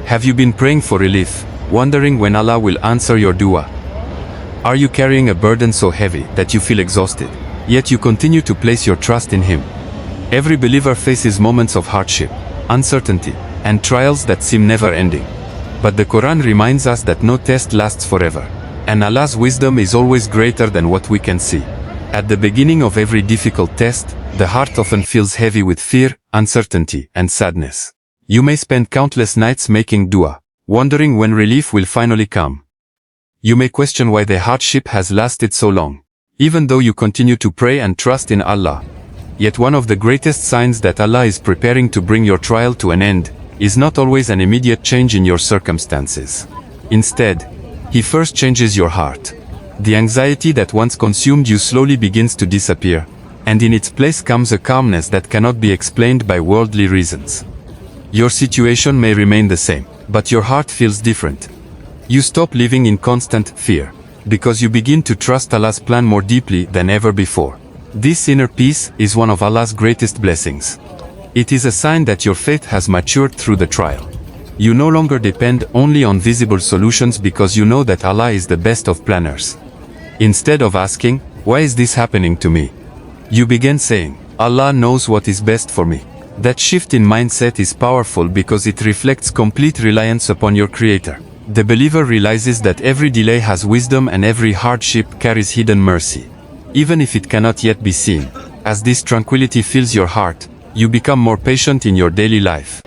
Have you been praying for relief, wondering when Allah will answer your dua? Are you carrying a burden so heavy that you feel exhausted, yet you continue to place your trust in Him? Every believer faces moments of hardship, uncertainty, and trials that seem never-ending. But the Quran reminds us that no test lasts forever, and Allah's wisdom is always greater than what we can see. At the beginning of every difficult test, the heart often feels heavy with fear, uncertainty, and sadness. You may spend countless nights making dua, wondering when relief will finally come. You may question why the hardship has lasted so long, even though you continue to pray and trust in Allah. Yet one of the greatest signs that Allah is preparing to bring your trial to an end is not always an immediate change in your circumstances. Instead, He first changes your heart. The anxiety that once consumed you slowly begins to disappear, and in its place comes a calmness that cannot be explained by worldly reasons. Your situation may remain the same, but your heart feels different. You stop living in constant fear, because you begin to trust Allah's plan more deeply than ever before. This inner peace is one of Allah's greatest blessings. It is a sign that your faith has matured through the trial. You no longer depend only on visible solutions because you know that Allah is the best of planners. Instead of asking, "Why is this happening to me?" you begin saying, "Allah knows what is best for me." That shift in mindset is powerful because it reflects complete reliance upon your Creator. The believer realizes that every delay has wisdom and every hardship carries hidden mercy, even if it cannot yet be seen. As this tranquility fills your heart, you become more patient in your daily life.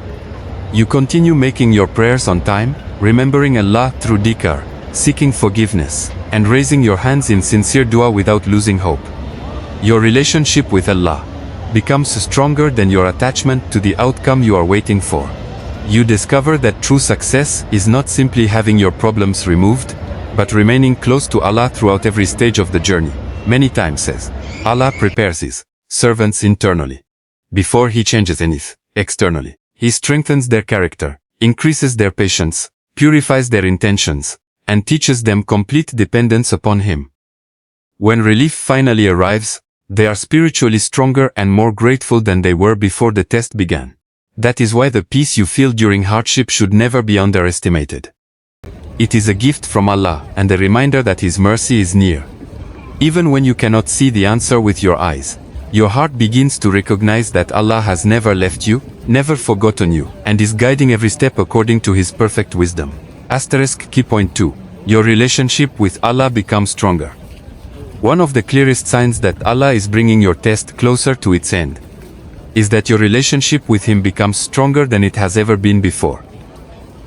You continue making your prayers on time, remembering Allah through dhikr, seeking forgiveness, and raising your hands in sincere dua without losing hope. Your relationship with Allah becomes stronger than your attachment to the outcome you are waiting for. You discover that true success is not simply having your problems removed, but remaining close to Allah throughout every stage of the journey. Many times says, Allah prepares His servants internally before He changes anything externally. He strengthens their character, increases their patience, purifies their intentions, and teaches them complete dependence upon Him. When relief finally arrives, they are spiritually stronger and more grateful than they were before the test began. That is why the peace you feel during hardship should never be underestimated. It is a gift from Allah and a reminder that His mercy is near. Even when you cannot see the answer with your eyes, your heart begins to recognize that Allah has never left you, never forgotten you, and is guiding every step according to His perfect wisdom. Key point 2. Your relationship with Allah becomes stronger. One of the clearest signs that Allah is bringing your test closer to its end is that your relationship with Him becomes stronger than it has ever been before.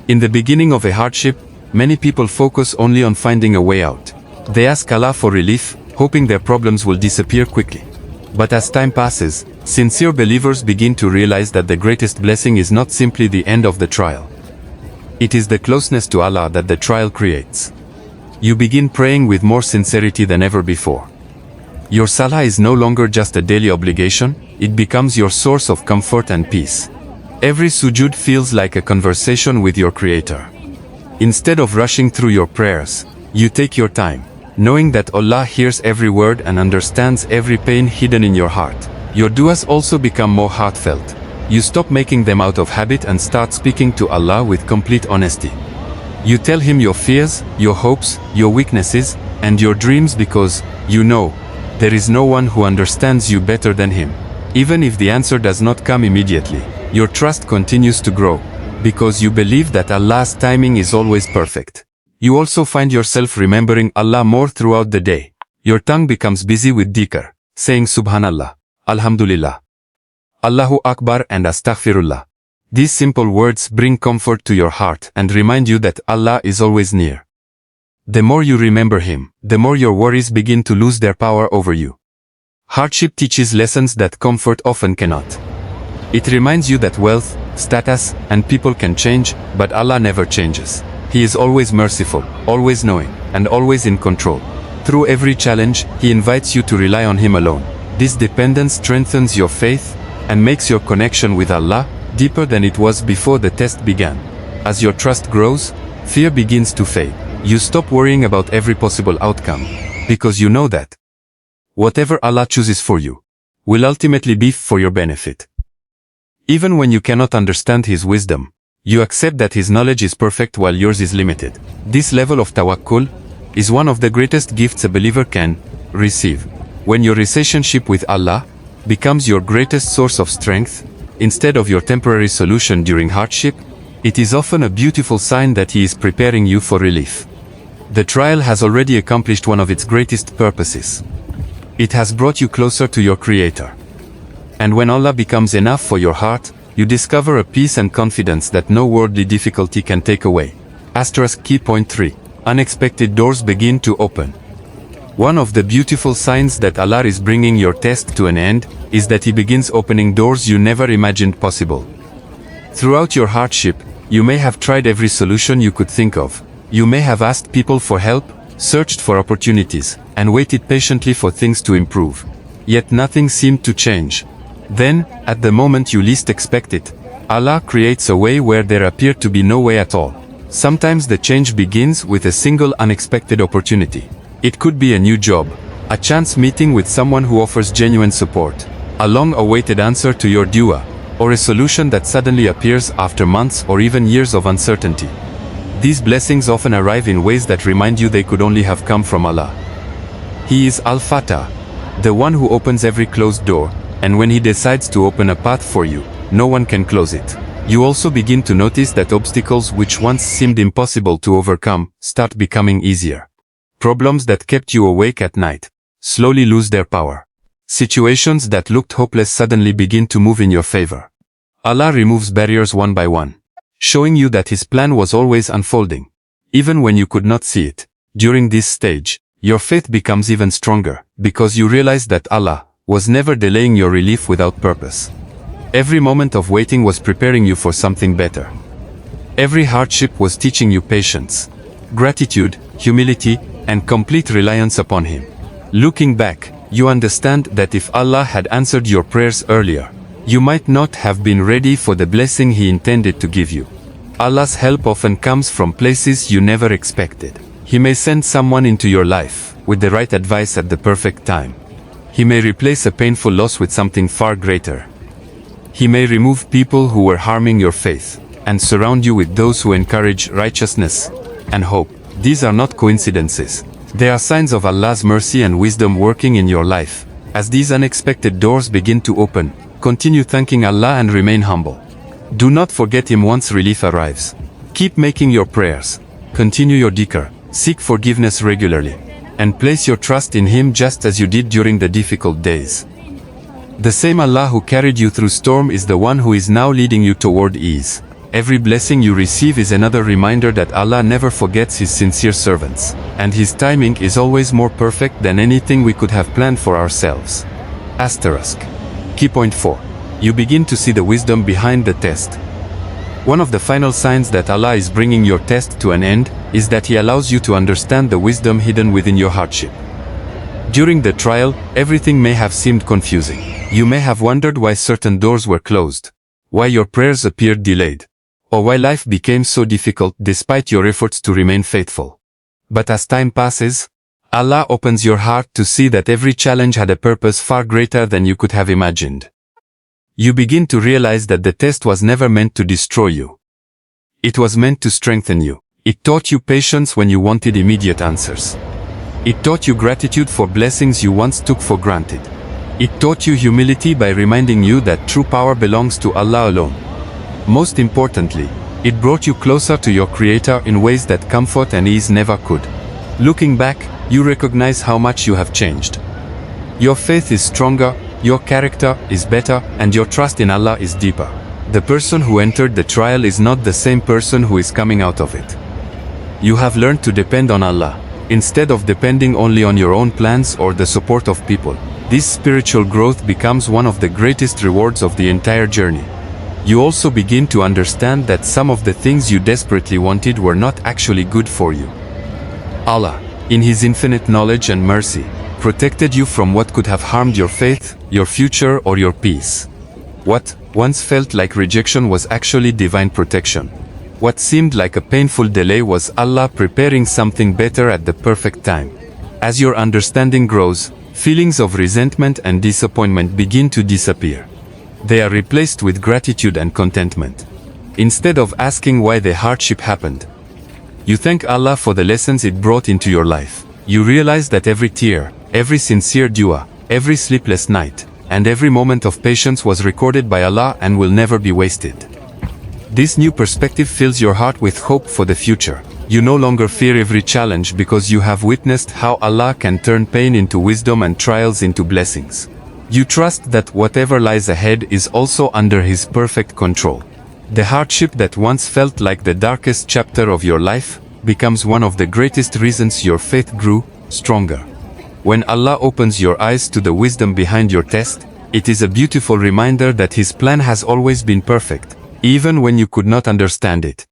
In the beginning of a hardship, many people focus only on finding a way out. They ask Allah for relief, hoping their problems will disappear quickly. But as time passes, sincere believers begin to realize that the greatest blessing is not simply the end of the trial. It is the closeness to Allah that the trial creates. You begin praying with more sincerity than ever before. Your salah is no longer just a daily obligation, it becomes your source of comfort and peace. Every sujud feels like a conversation with your Creator. Instead of rushing through your prayers, you take your time, knowing that Allah hears every word and understands every pain hidden in your heart. Your duas also become more heartfelt. You stop making them out of habit and start speaking to Allah with complete honesty. You tell Him your fears, your hopes, your weaknesses, and your dreams because you know there is no one who understands you better than Him. Even if the answer does not come immediately, your trust continues to grow, because you believe that Allah's timing is always perfect. You also find yourself remembering Allah more throughout the day. Your tongue becomes busy with dhikr, saying Subhanallah, Alhamdulillah, Allahu Akbar and Astaghfirullah. These simple words bring comfort to your heart and remind you that Allah is always near. The more you remember Him, the more your worries begin to lose their power over you. Hardship teaches lessons that comfort often cannot. It reminds you that wealth, status, and people can change, but Allah never changes. He is always merciful, always knowing, and always in control. Through every challenge, He invites you to rely on Him alone. This dependence strengthens your faith and makes your connection with Allah deeper than it was before the test began. As your trust grows, fear begins to fade. You stop worrying about every possible outcome, because you know that whatever Allah chooses for you will ultimately be for your benefit. Even when you cannot understand His wisdom, You accept that His knowledge is perfect while yours is limited. This level of tawakkul is one of the greatest gifts a believer can receive. When your relationship with Allah becomes your greatest source of strength, instead of your temporary solution during hardship, it is often a beautiful sign that He is preparing you for relief. The trial has already accomplished one of its greatest purposes. It has brought you closer to your Creator. And when Allah becomes enough for your heart, you discover a peace and confidence that no worldly difficulty can take away. Key point 3. Unexpected doors begin to open. One of the beautiful signs that Allah is bringing your test to an end is that He begins opening doors you never imagined possible. Throughout your hardship, you may have tried every solution you could think of. You may have asked people for help, searched for opportunities, and waited patiently for things to improve. Yet nothing seemed to change. Then, at the moment you least expect it, Allah creates a way where there appeared to be no way at all. Sometimes the change begins with a single unexpected opportunity. It could be a new job, a chance meeting with someone who offers genuine support, a long-awaited answer to your dua, or a solution that suddenly appears after months or even years of uncertainty. These blessings often arrive in ways that remind you they could only have come from Allah. He is Al-Fatah, the one who opens every closed door, and when He decides to open a path for you, no one can close it. You also begin to notice that obstacles which once seemed impossible to overcome start becoming easier. Problems that kept you awake at night slowly lose their power. Situations that looked hopeless suddenly begin to move in your favor. Allah removes barriers one by one, showing you that His plan was always unfolding, even when you could not see it. During this stage, your faith becomes even stronger, because you realize that Allah was never delaying your relief without purpose. Every moment of waiting was preparing you for something better. Every hardship was teaching you patience, gratitude, humility, and complete reliance upon Him. Looking back, you understand that if Allah had answered your prayers earlier, you might not have been ready for the blessing He intended to give you. Allah's help often comes from places you never expected. He may send someone into your life with the right advice at the perfect time. He may replace a painful loss with something far greater. He may remove people who were harming your faith and surround you with those who encourage righteousness and hope. These are not coincidences. They are signs of Allah's mercy and wisdom working in your life. As these unexpected doors begin to open, continue thanking Allah and remain humble. Do not forget Him once relief arrives. Keep making your prayers. Continue your dhikr. Seek forgiveness regularly. And place your trust in Him just as you did during the difficult days. The same Allah who carried you through storm is the one who is now leading you toward ease. Every blessing you receive is another reminder that Allah never forgets His sincere servants, and His timing is always more perfect than anything we could have planned for ourselves. Key point 4. You begin to see the wisdom behind the test. One of the final signs that Allah is bringing your test to an end is that He allows you to understand the wisdom hidden within your hardship. During the trial, everything may have seemed confusing. You may have wondered why certain doors were closed, why your prayers appeared delayed, or why life became so difficult despite your efforts to remain faithful. But as time passes, Allah opens your heart to see that every challenge had a purpose far greater than you could have imagined. You begin to realize that the test was never meant to destroy you. It was meant to strengthen you. It taught you patience when you wanted immediate answers. It taught you gratitude for blessings you once took for granted. It taught you humility by reminding you that true power belongs to Allah alone. Most importantly, it brought you closer to your Creator in ways that comfort and ease never could. Looking back, you recognize how much you have changed. Your faith is stronger, your character is better, and your trust in Allah is deeper. The person who entered the trial is not the same person who is coming out of it. You have learned to depend on Allah, instead of depending only on your own plans or the support of people. This spiritual growth becomes one of the greatest rewards of the entire journey. You also begin to understand that some of the things you desperately wanted were not actually good for you. Allah, in His infinite knowledge and mercy, protected you from what could have harmed your faith, your future, or your peace. What once felt like rejection was actually divine protection. What seemed like a painful delay was Allah preparing something better at the perfect time. As your understanding grows, feelings of resentment and disappointment begin to disappear. They are replaced with gratitude and contentment. Instead of asking why the hardship happened, you thank Allah for the lessons it brought into your life. You realize that every tear, every sincere dua, every sleepless night, and every moment of patience was recorded by Allah and will never be wasted. This new perspective fills your heart with hope for the future. You no longer fear every challenge because you have witnessed how Allah can turn pain into wisdom and trials into blessings. You trust that whatever lies ahead is also under His perfect control. The hardship that once felt like the darkest chapter of your life becomes one of the greatest reasons your faith grew stronger. When Allah opens your eyes to the wisdom behind your test, it is a beautiful reminder that His plan has always been perfect, even when you could not understand it.